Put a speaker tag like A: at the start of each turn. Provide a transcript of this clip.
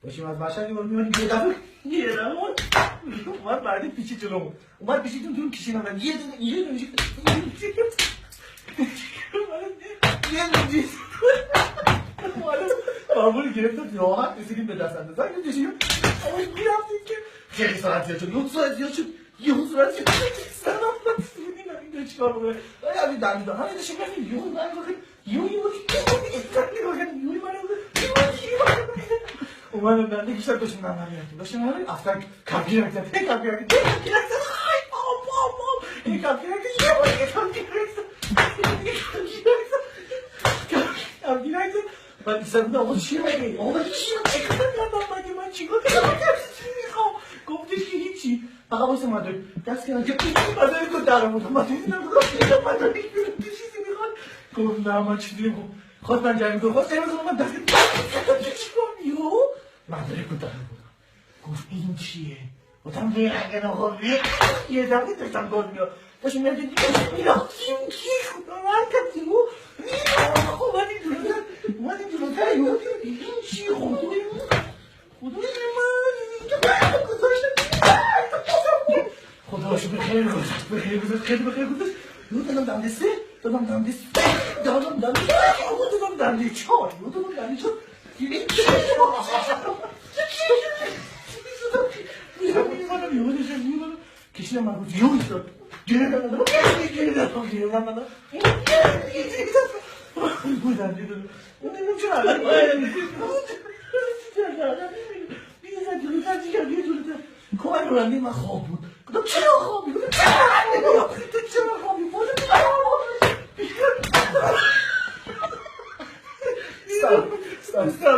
A: داشتیم از مشهد می‌اومدیم یه دفعه اومد بعدی پیچید جلومون اومد پیچیدون تو کشیدن من یه دونه معمولی گرفتم راحت رسیدیم به دست اندازه زنگ کشیدیم اما میرفتیم که خیلی ساعت زیاد شد 9 ساعت زیاد شد یه ساعت زیاد شد سلام رسیدیم این چیکار بکنه همین دنده دارم همین داشتیم رفتیم یهو من گفتم یهو اومدم دنده بیشتر داشتیم نمر میرفتیم داشتیم نمر افتر کمپیر رکتم این کمپیر رکتم من ایستادم بودم آقا چیه مگه؟ آقا چیه مگه من چیکار کنم؟ چی میخوام؟ گفتش که هیچی فقط واسه مدرک دست کردم که مدرک رو درم بودم مدرک چیزی میخواد گفت نه من چیزی نمیخوام خواست من جمعی کنم خواست جمعی کنم من دست کردم چیکار یهو مدرک رو درم بودم گفت این چیه؟ گفتم ریحنگن آقا یه دقیقه داشتم گل میاد داشتم میرفتیم میرفتیم کی خدا من کردیم اومدیم جلوتر یهو این چی خدای من خدا شو بخیر گذاشت خیلی بخیر گذاشت یهو دادم دنده سه دادم دنده چهار کشیدم من بود یهو ایستاد گریدم من بودم دیدم اونم چرا کمک رنده من خواب بود گفتم چرا خوابی؟ گفتم چرا خوابی؟ استاپ